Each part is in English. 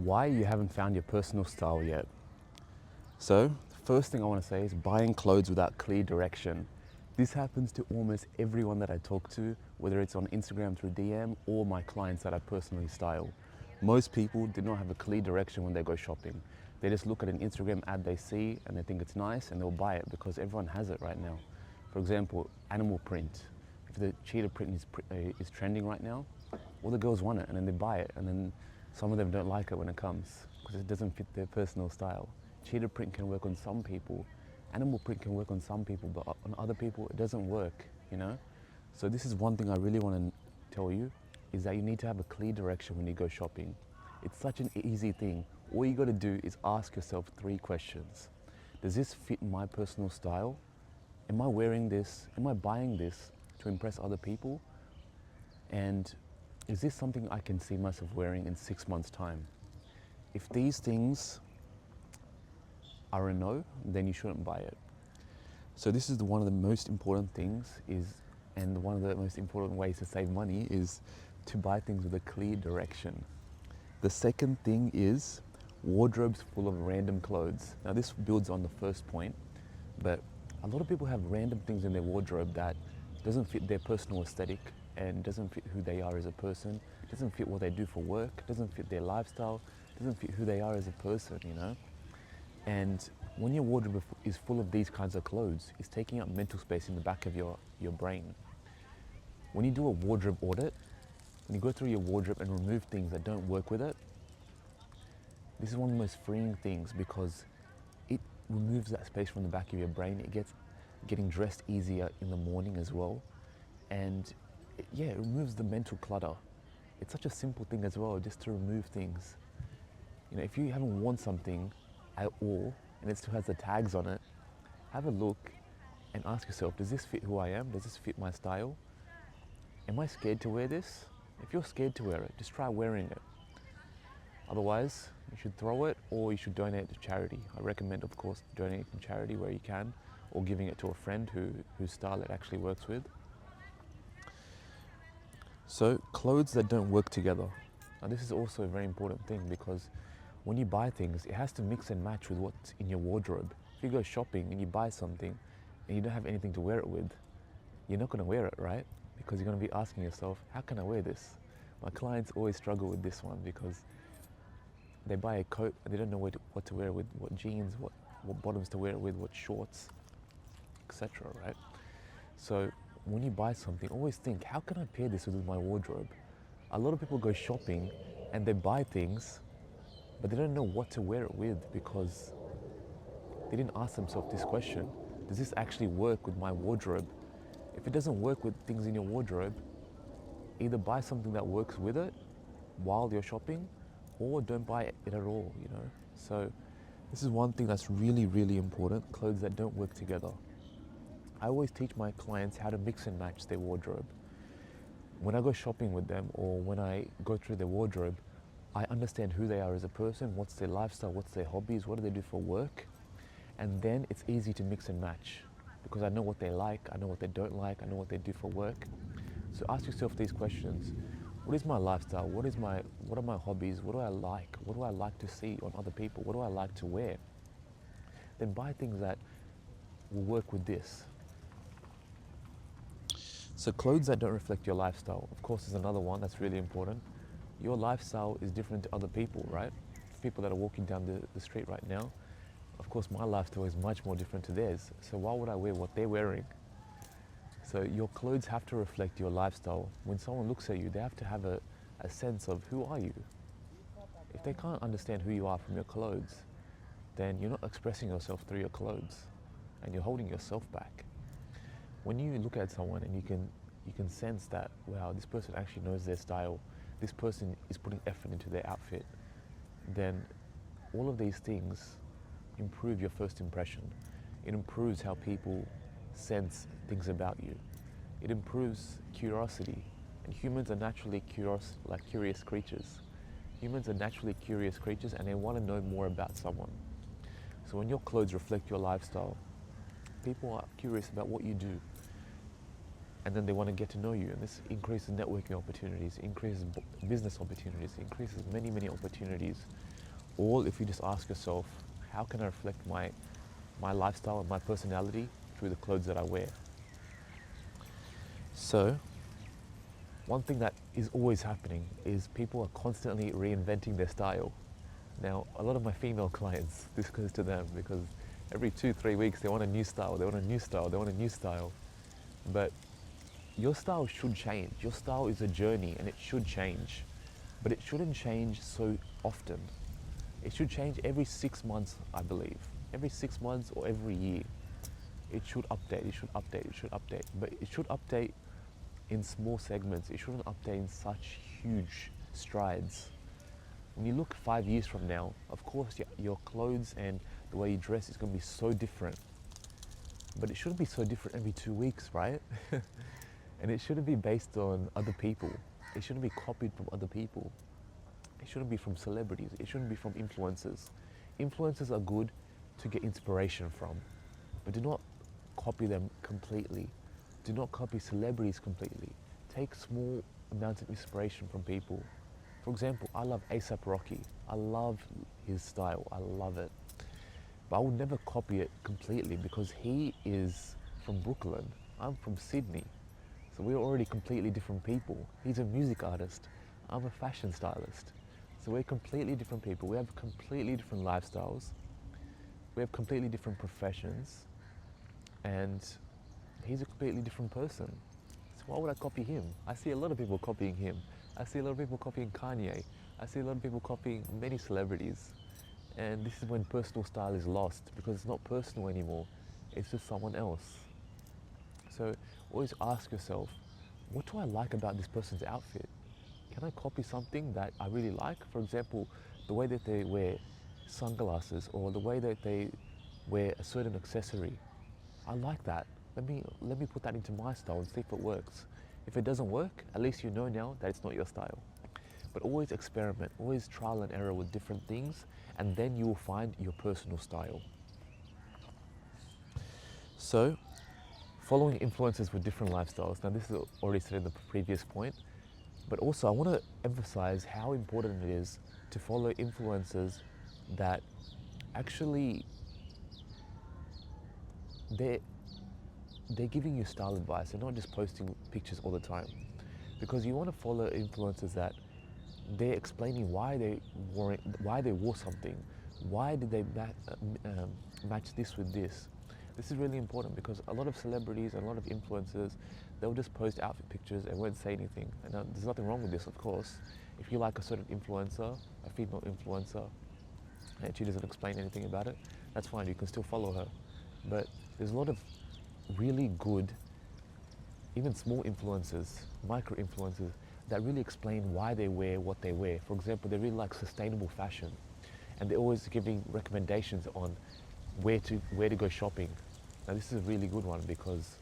why you haven't found your personal style yet. So, the first thing I want to say is buying clothes without clear direction. This happens to almost everyone that I talk to, whether it's on Instagram through DM or my clients that I personally style. Most people do not have a clear direction when they go shopping. They just look at an Instagram ad they see and they think it's nice and they'll buy it because everyone has it right now. For example, animal print. If the cheetah print is trending right now, all the girls want it and then they buy it, and then some of them don't like it when it comes because it doesn't fit their personal style. Cheetah print can work on some people, animal print can work on some people, but on other people it doesn't work, you know? So this is one thing I really want to tell you, is that you need to have a clear direction when you go shopping. It's such an easy thing. All you got to do is ask yourself 3 questions. Does this fit my personal style? Am I wearing this? Am I buying this to impress other people? And is this something I can see myself wearing in 6 months' time? If these things are a no, then you shouldn't buy it. So this is one of the most important things and one of the most important ways to save money is to buy things with a clear direction. The second thing is wardrobes full of random clothes. Now this builds on the first point, but a lot of people have random things in their wardrobe that doesn't fit their personal aesthetic and doesn't fit who they are as a person, doesn't fit what they do for work, doesn't fit their lifestyle, doesn't fit who they are as a person, you know? And when your wardrobe is full of these kinds of clothes, it's taking up mental space in the back of your brain. When you do a wardrobe audit, when you go through your wardrobe and remove things that don't work with it, this is one of the most freeing things because it removes that space from the back of your brain. It gets getting dressed easier in the morning as well. And it removes the mental clutter. It's such a simple thing as well, just to remove things. You know, if you haven't worn something at all and it still has the tags on it, have a look and ask yourself, does this fit who I am? Does this fit my style? Am I scared to wear this? If you're scared to wear it, just try wearing it. Otherwise, you should throw it or you should donate it to charity. I recommend, of course, donating to charity where you can, or giving it to a friend whose style it actually works with. So, clothes that don't work together. Now this is also a very important thing because when you buy things, it has to mix and match with what's in your wardrobe. If you go shopping and you buy something and you don't have anything to wear it with, you're not going to wear it, right? Because you're going to be asking yourself, how can I wear this? My clients always struggle with this one because they buy a coat and they don't know what to wear with, what jeans, what bottoms to wear it with, what shorts, etc., right? So when you buy something, always think, how can I pair this with my wardrobe? A lot of people go shopping and they buy things, but they don't know what to wear it with because they didn't ask themselves this question. Does this actually work with my wardrobe? If it doesn't work with things in your wardrobe, either buy something that works with it while you're shopping, or don't buy it at all, you know? So this is one thing that's really, really important, clothes that don't work together. I always teach my clients how to mix and match their wardrobe. When I go shopping with them or when I go through their wardrobe, I understand who they are as a person, what's their lifestyle, what's their hobbies, what do they do for work, and then it's easy to mix and match because I know what they like, I know what they don't like, I know what they do for work. So ask yourself these questions. What is my lifestyle? What are my hobbies? What do I like? What do I like to see on other people? What do I like to wear? Then buy things that will work with this. So clothes that don't reflect your lifestyle, of course, is another one that's really important. Your lifestyle is different to other people, right? People that are walking down the street right now, of course, my lifestyle is much more different to theirs. So why would I wear what they're wearing? So your clothes have to reflect your lifestyle. When someone looks at you, they have to have a sense of who are you? If they can't understand who you are from your clothes, then you're not expressing yourself through your clothes and you're holding yourself back. When you look at someone and you can sense that, wow, this person actually knows their style, this person is putting effort into their outfit, then all of these things improve your first impression. It improves how people sense things about you. It improves curiosity, and humans are naturally curious creatures. Humans are naturally curious creatures and they want to know more about someone. So when your clothes reflect your lifestyle, people are curious about what you do, and then they want to get to know you, and this increases networking opportunities, increases business opportunities, increases many, many opportunities Or if you just ask yourself, how can I reflect my lifestyle and my personality through the clothes that I wear? So, one thing that is always happening is people are constantly reinventing their style. Now, a lot of my female clients, this goes to them because every 2, 3 weeks they want a new style, they want a new style, they want a new style. But your style should change. Your style is a journey and it should change. But it shouldn't change so often. It should change every 6 months, I believe. Every 6 months or every year. It should update, it should update, it should update. But it should update in small segments. It shouldn't update in such huge strides. When you look 5 years from now, of course your clothes and the way you dress is going to be so different. But it shouldn't be so different every 2 weeks, right? And it shouldn't be based on other people. It shouldn't be copied from other people. It shouldn't be from celebrities. It shouldn't be from influencers. Influencers are good to get inspiration from, but do not copy them completely. Do not copy celebrities completely. Take small amounts of inspiration from people. For example, I love A$AP Rocky. I love his style. I love it. But I would never copy it completely because he is from Brooklyn. I'm from Sydney. So we're already completely different people. He's a music artist. I'm a fashion stylist. So we're completely different people. We have completely different lifestyles. We have completely different professions. And he's a completely different person. So why would I copy him? I see a lot of people copying him. I see a lot of people copying Kanye. I see a lot of people copying many celebrities. And this is when personal style is lost because it's not personal anymore. It's just someone else. So always ask yourself, what do I like about this person's outfit? Can I copy something that I really like? For example, the way that they wear sunglasses or the way that they wear a certain accessory. I like that. Let me put that into my style and see if it works. If it doesn't work, at least you know now that it's not your style. But always experiment, always trial and error with different things, and then you will find your personal style. So, following influencers with different lifestyles. Now, this is already said in the previous point, but also I want to emphasize how important it is to follow influencers that actually they're they're giving you style advice. They're not just posting pictures all the time, because you want to follow influencers that they're explaining why they wore something, why did they match this with this. This is really important because a lot of celebrities and a lot of influencers, they'll just post outfit pictures and won't say anything. And there's nothing wrong with this, of course. If you like a certain influencer, a female influencer, and she doesn't explain anything about it, that's fine, you can still follow her. But there's a lot of really good, even small influencers, micro influencers, that really explain why they wear what they wear. For example, they really like sustainable fashion, and they're always giving recommendations on where to go shopping. Now this is a really good one because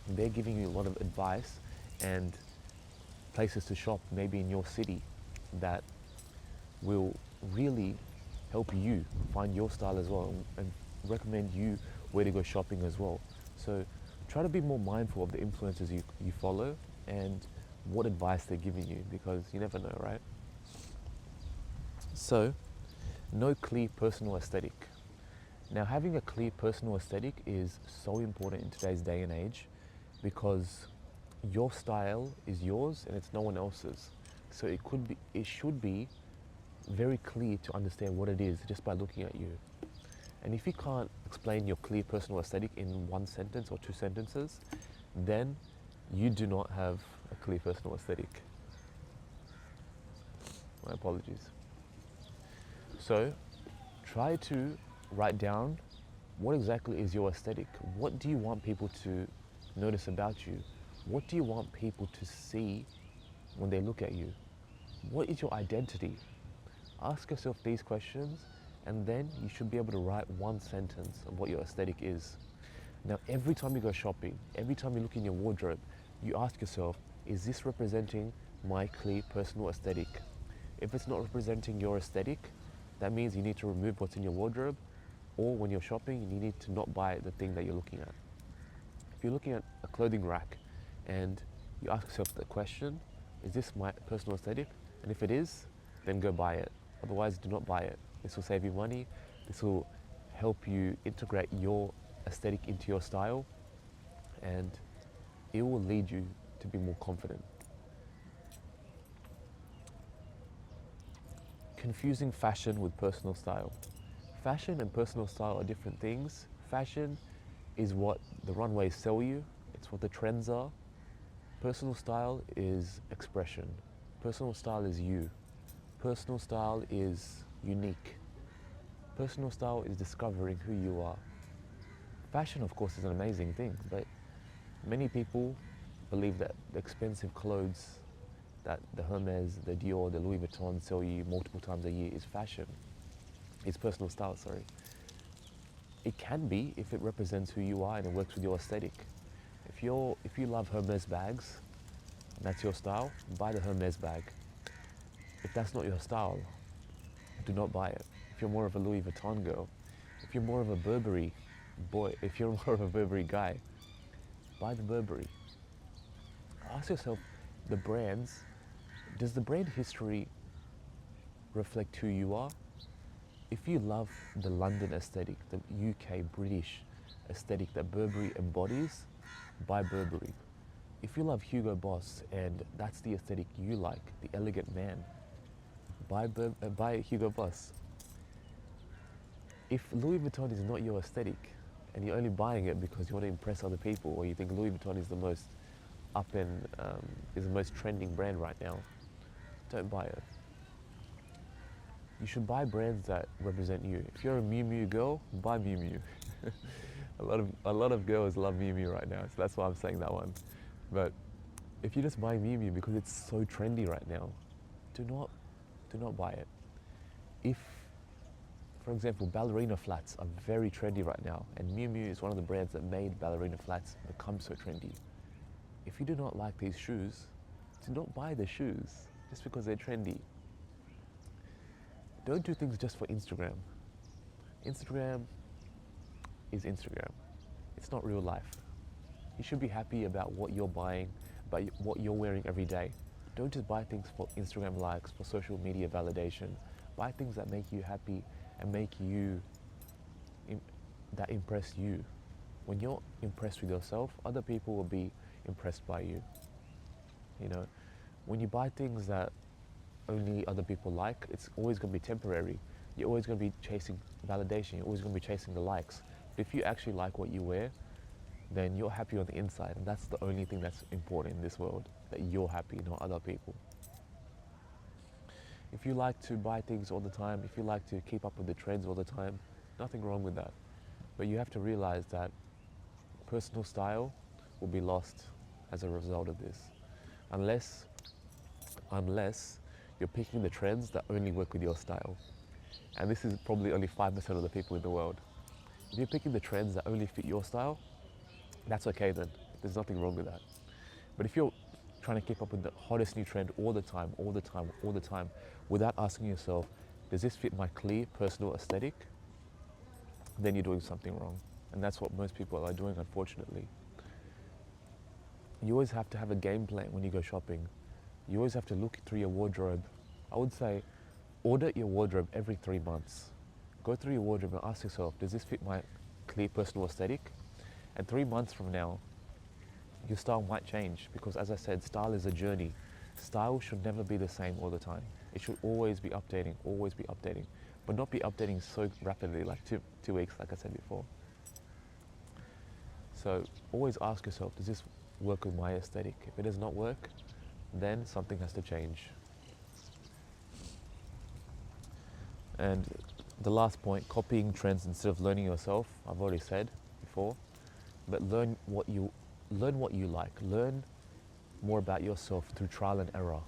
they're giving you a lot of advice and places to shop maybe in your city that will really help you find your style as well and recommend you where to go shopping as well. So try to be more mindful of the influencers you follow and what advice they're giving you, because you never know, right? So, no clear personal aesthetic. Now, having a clear personal aesthetic is so important in today's day and age because your style is yours and it's no one else's. So it should be very clear to understand what it is just by looking at you. And if you can't explain your clear personal aesthetic in one sentence or two sentences, then you do not have a clear personal aesthetic. My apologies. So try to write down what exactly is your aesthetic. What do you want people to notice about you? What do you want people to see when they look at you? What is your identity? Ask yourself these questions, and then you should be able to write one sentence of what your aesthetic is. Now, every time you go shopping, every time you look in your wardrobe, you ask yourself, is this representing my clear personal aesthetic? If it's not representing your aesthetic, that means you need to remove what's in your wardrobe, or when you're shopping, you need to not buy the thing that you're looking at. If you're looking at a clothing rack and you ask yourself the question, is this my personal aesthetic? And if it is, then go buy it. Otherwise, do not buy it. This will save you money. This will help you integrate your aesthetic into your style, and it will lead you to be more confident. Confusing fashion with personal style. Fashion and personal style are different things. Fashion is what the runways sell you, it's what the trends are. Personal style is expression. Personal style is you. Personal style is unique. Personal style is discovering who you are. Fashion, of course, is an amazing thing, but many people believe that the expensive clothes that the Hermes, the Dior, the Louis Vuitton sell you multiple times a year is fashion. It's personal style, sorry. It can be if it represents who you are and it works with your aesthetic. If you love Hermes bags and that's your style, buy the Hermes bag. If that's not your style, do not buy it. If you're more of a Louis Vuitton girl, if you're more of a Burberry boy, if you're more of a Burberry guy, buy the Burberry. Ask yourself, the brands, does the brand history reflect who you are? If you love the London aesthetic, the UK British aesthetic that Burberry embodies, buy Burberry. If you love Hugo Boss and that's the aesthetic you like, the elegant man, buy Hugo Boss. If Louis Vuitton is not your aesthetic and you're only buying it because you want to impress other people, or you think Louis Vuitton is the most is the most trending brand right now, don't buy it. You should buy brands that represent you. If you're a Miu Miu girl, buy Miu Miu. a lot of girls love Miu Miu right now, so that's why I'm saying that one. But if you just buy Miu Miu because it's so trendy right now, do not buy it. If, for example, ballerina flats are very trendy right now, and Miu Miu is one of the brands that made ballerina flats become so trendy. If you do not like these shoes, do not buy the shoes just because they're trendy. Don't do things just for Instagram. Instagram is Instagram. It's not real life. You should be happy about what you're buying, about what you're wearing every day. Don't just buy things for Instagram likes, for social media validation. Buy things that make you happy and that impress you. When you're impressed with yourself, other people will be impressed by you. You know, when you buy things that only other people like, it's always going to be temporary. You're always going to be chasing validation. You're always going to be chasing the likes. But if you actually like what you wear, then you're happy on the inside, and that's the only thing that's important in this world, that you're happy, not other people. If you like to buy things all the time, if you like to keep up with the trends all the time, nothing wrong with that. But you have to realize that personal style will be lost as a result of this. Unless you're picking the trends that only work with your style. And this is probably only 5% of the people in the world. If you're picking the trends that only fit your style, that's okay then. There's nothing wrong with that. But if you're trying to keep up with the hottest new trend all the time, without asking yourself, does this fit my clear personal aesthetic? Then you're doing something wrong. And that's what most people are doing, unfortunately. You always have to have a game plan when you go shopping. You always have to look through your wardrobe. I would say, audit your wardrobe every 3 months. Go through your wardrobe and ask yourself, does this fit my clear personal aesthetic? And 3 months from now, your style might change, because as I said, style is a journey. Style should never be the same all the time. It should always be updating, but not be updating so rapidly, like two weeks, like I said before. So always ask yourself, does this work with my aesthetic? If it does not work, then something has to change. And the last point, copying trends instead of learning yourself, I've already said before, but learn what you like. Learn more about yourself through trial and error.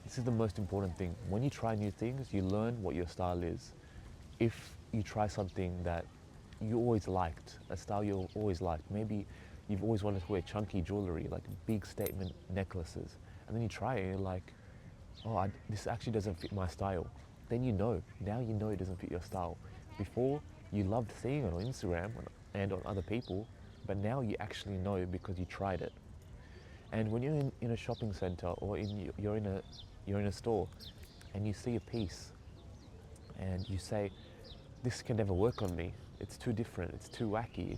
This is the most important thing. When you try new things, you learn what your style is. If you try something that you always liked, a style you always liked, maybe you've always wanted to wear chunky jewelry, like big statement necklaces, and then you try it and you're like, oh, this actually doesn't fit my style. Then now you know it doesn't fit your style. Before, you loved seeing it on Instagram and on other people, but now you actually know because you tried it. And when you're in a shopping center, or you're in a store and you see a piece and you say, this can never work on me. It's too different, it's too wacky,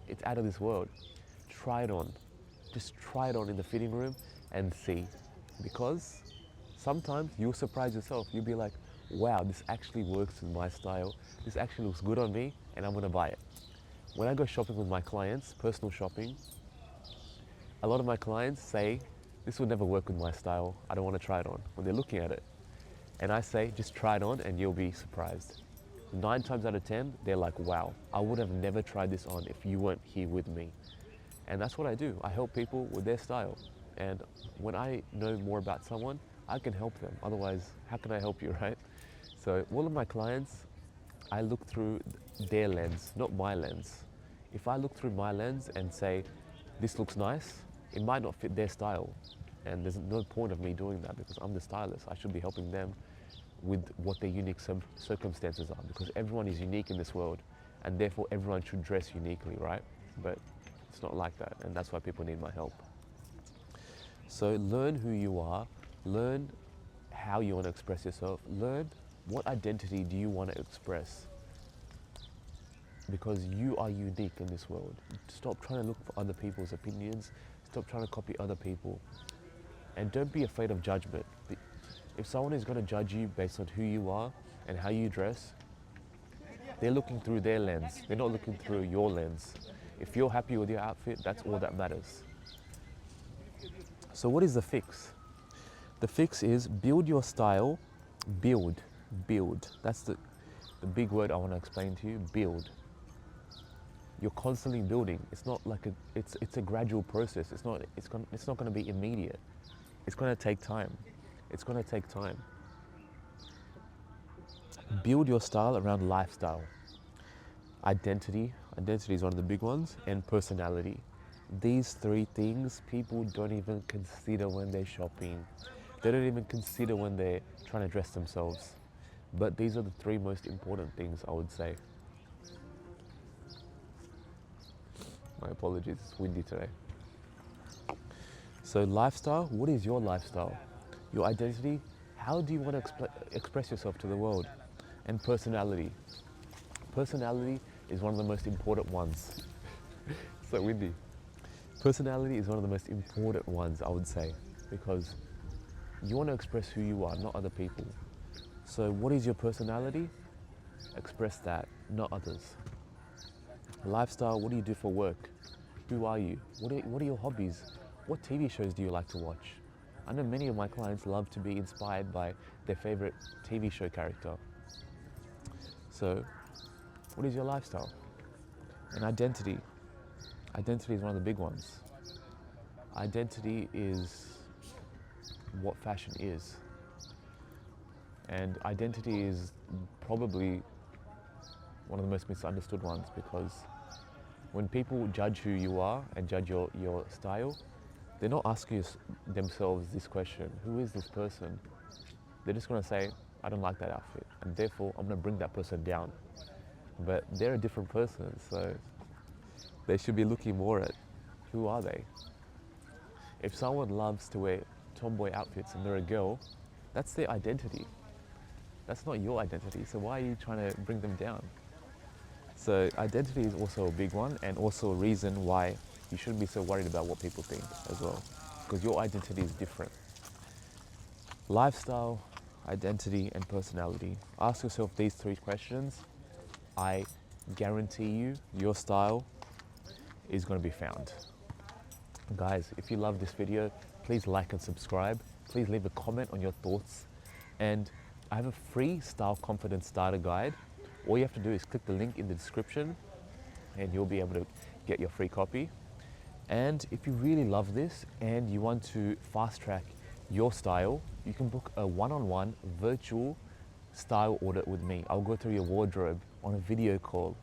it's out of this world. Try it on. Just try it on in the fitting room and see. Because sometimes you'll surprise yourself. You'll be like, wow, this actually works with my style. This actually looks good on me, and I'm gonna buy it. When I go shopping with my clients, personal shopping, a lot of my clients say, this will never work with my style. I don't want to try it on when they're looking at it. And I say, just try it on and you'll be surprised. 9 times out of 10, they're like, wow, I would have never tried this on if you weren't here with me. And that's what I do. I help people with their style. And when I know more about someone, I can help them. Otherwise, how can I help you, right? So all of my clients, I look through their lens, not my lens. If I look through my lens and say, this looks nice, it might not fit their style. And there's no point of me doing that because I'm the stylist. I should be helping them with what their unique circumstances are, because everyone is unique in this world and therefore everyone should dress uniquely, right? But it's not like that, and that's why people need my help. So learn who you are, learn how you want to express yourself, learn what identity do you want to express, because you are unique in this world. Stop trying to look for other people's opinions, stop trying to copy other people, and don't be afraid of judgment. If someone is going to judge you based on who you are and how you dress, they're looking through their lens. They're not looking through your lens. If you're happy with your outfit, that's all that matters. So what is the fix? The fix is build your style, build. That's the big word I want to explain to you, build. You're constantly building. It's not like it's a gradual process. It's not going to be immediate. It's going to take time. It's going to take time. Build your style around lifestyle. Identity is one of the big ones, and personality. These 3 things people don't even consider when they're shopping. They don't even consider when they're trying to dress themselves. But these are the 3 most important things, I would say. My apologies, it's windy today. So lifestyle, what is your lifestyle? Your identity, how do you want to express yourself to the world? And personality. Personality is one of the most important ones. So windy. Personality is one of the most important ones, I would say, because you want to express who you are, not other people. So what is your personality? Express that, not others. Lifestyle, what do you do for work? Who are you? What are your hobbies? What TV shows do you like to watch? I know many of my clients love to be inspired by their favorite TV show character. So, what is your lifestyle? And identity. Identity is one of the big ones. Identity is what fashion is. And identity is probably one of the most misunderstood ones, because when people judge who you are and judge your style, they're not asking themselves this question, who is this person? They're just going to say, I don't like that outfit, and therefore I'm going to bring that person down. But they're a different person, so they should be looking more at who are they. If someone loves to wear tomboy outfits and they're a girl, that's their identity. That's not your identity, so why are you trying to bring them down? So identity is also a big one, and also a reason why you shouldn't be so worried about what people think as well, because your identity is different. Lifestyle, identity, and personality. Ask yourself these 3 questions. I guarantee you your style is going to be found. Guys, if you love this video, please like and subscribe. Please leave a comment on your thoughts. And I have a free style confidence starter guide. All you have to do is click the link in the description and you'll be able to get your free copy. And if you really love this and you want to fast track your style, you can book a one-on-one virtual style audit with me. I'll go through your wardrobe on a video call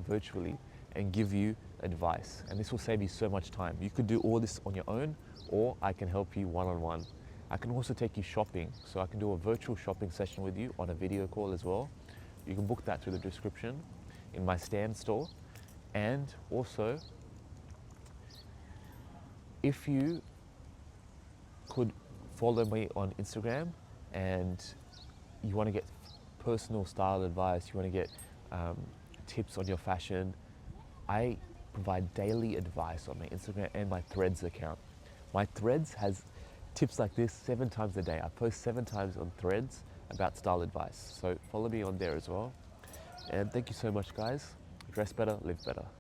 virtually and give you advice. And this will save you so much time. You could do all this on your own, or I can help you one-on-one. I can also take you shopping. So I can do a virtual shopping session with you on a video call as well. You can book that through the description in my Stan store. And also, if you could follow me on Instagram and you want to get personal style advice, you want to get tips on your fashion, I provide daily advice on my Instagram and my Threads account. My Threads has tips like this 7 times a day. I post 7 times on Threads about style advice. So follow me on there as well. And thank you so much, guys. Dress better, live better.